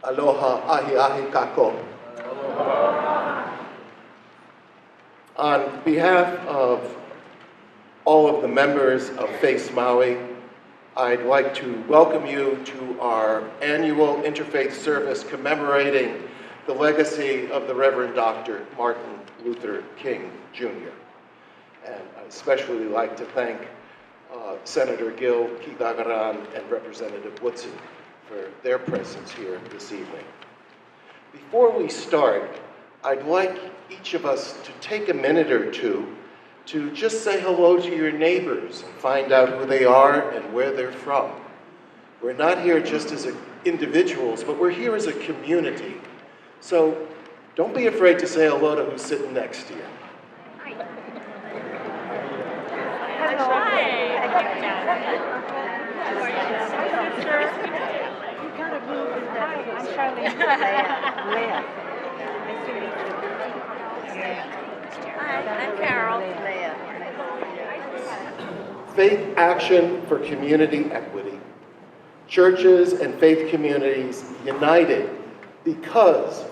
Aloha ahi ahi kako. On behalf of all of the members of Face Maui, I'd like to welcome you to our annual Interfaith service commemorating the legacy of the Reverend Dr. Martin Luther King, Jr. And I'd especially like to thank Senator Gil Kitagaran and Representative Woodson for their presence here this evening. Before we start, I'd like each of us to take a minute or two to just say hello to your neighbors and find out who they are and where they're from. We're not here just as individuals, but we're here as a community. So don't be afraid to say hello to who's sitting next to you. I'm Carol. Faith Action for Community Equity. Churches and faith communities united because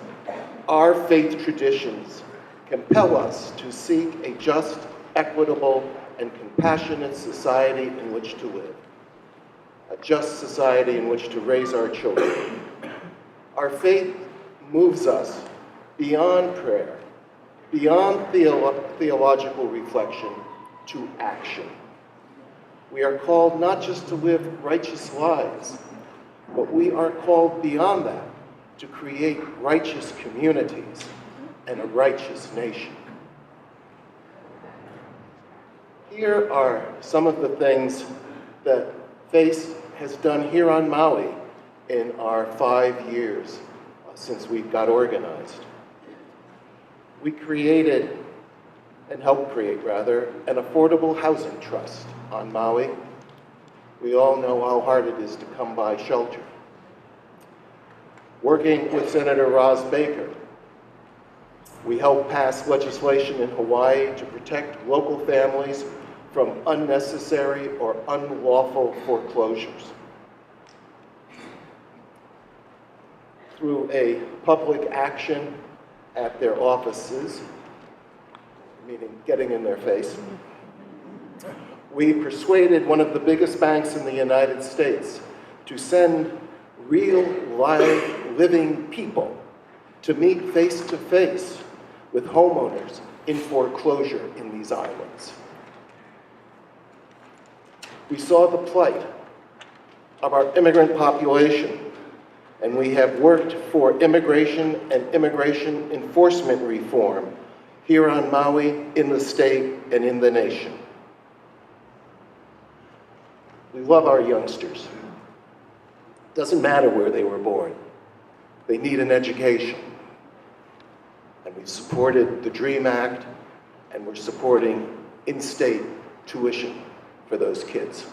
our faith traditions compel us to seek a just, equitable, and compassionate society in which to live. A just society in which to raise our children. Our faith moves us beyond prayer, beyond theological reflection, to action. We are called not just to live righteous lives, but we are called beyond that to create righteous communities and a righteous nation. Here are some of the things that FACE has done here on Maui in our 5 years since we got organized. We created, and helped create rather, an affordable housing trust on Maui. We all know how hard it is to come by shelter. Working with Senator Roz Baker, we helped pass legislation in Hawaii to protect local families from unnecessary or unlawful foreclosures. Through a public action at their offices, meaning getting in their face, we persuaded one of the biggest banks in the United States to send real, live, living people to meet face-to-face with homeowners in foreclosure in these islands. We saw the plight of our immigrant population, and we have worked for immigration and immigration enforcement reform here on Maui, in the state, and in the nation. We love our youngsters. Doesn't matter where they were born. They need an education. And we've supported the DREAM Act, and we're supporting in-state tuition for those kids.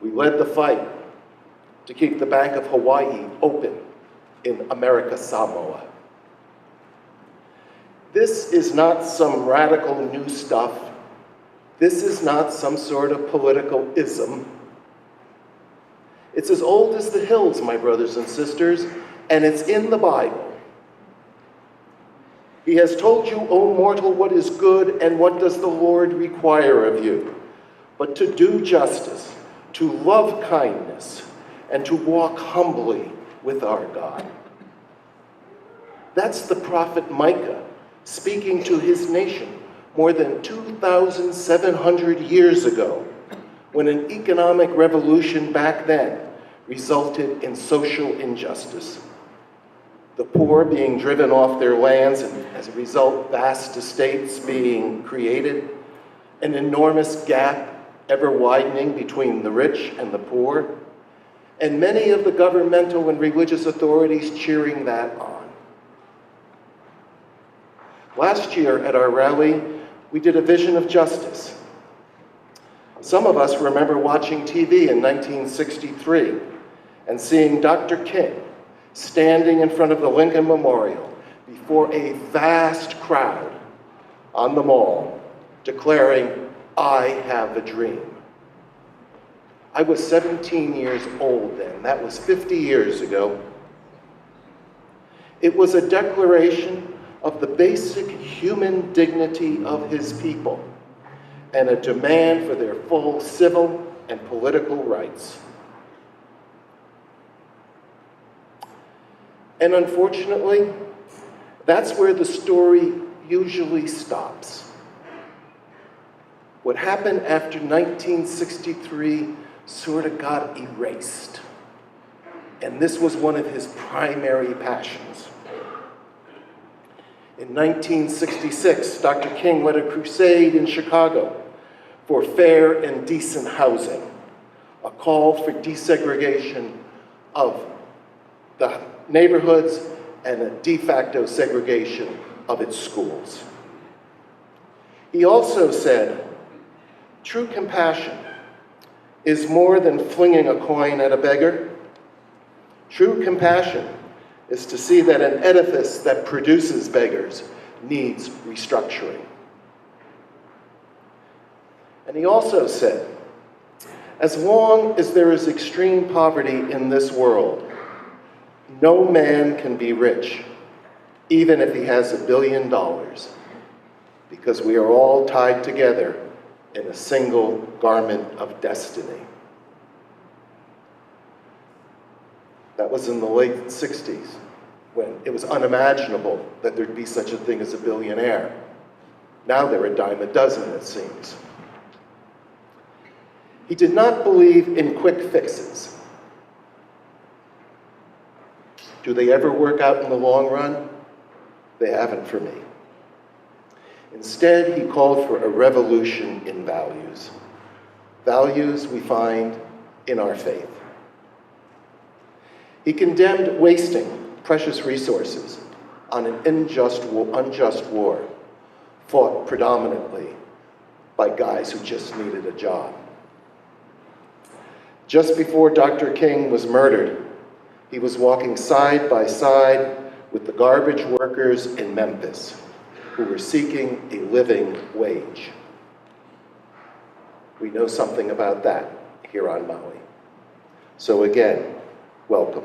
We led the fight to keep the Bank of Hawaii open in America Samoa. This is not some radical new stuff. This is not some sort of political ism. It's as old as the hills, my brothers and sisters, and it's in the Bible. He has told you, O mortal, what is good and what does the Lord require of you, but to do justice, to love kindness, and to walk humbly with our God. That's the prophet Micah speaking to his nation more than 2,700 years ago, when an economic revolution back then resulted in social injustice. The poor being driven off their lands, and as a result, vast estates being created, an enormous gap ever widening between the rich and the poor, and many of the governmental and religious authorities cheering that on. Last year at our rally, we did a vision of justice. Some of us remember watching TV in 1963 and seeing Dr. King standing in front of the Lincoln Memorial before a vast crowd on the mall, declaring, "I have a dream. I was 17 years old then. That was 50 years ago. It was a declaration of the basic human dignity of his people and a demand for their full civil and political rights. And unfortunately, that's where the story usually stops. What happened after 1963 sort of got erased. And this was one of his primary passions. In 1966, Dr. King led a crusade in Chicago for fair and decent housing, a call for desegregation of the neighborhoods and a de facto segregation of its schools. He also said, true compassion is more than flinging a coin at a beggar. True compassion is to see that an edifice that produces beggars needs restructuring. And he also said, as long as there is extreme poverty in this world, no man can be rich, even if he has $1 billion, because we are all tied together in a single garment of destiny. That was in the late 60s, when it was unimaginable that there'd be such a thing as a billionaire. Now they're a dime a dozen, it seems. He did not believe in quick fixes. Do they ever work out in the long run? They haven't for me. Instead, he called for a revolution in values. Values we find in our faith. He condemned wasting precious resources on an unjust war fought predominantly by guys who just needed a job. Just before Dr. King was murdered, he was walking side by side with the garbage workers in Memphis who were seeking a living wage. We know something about that here on Maui. So again, welcome.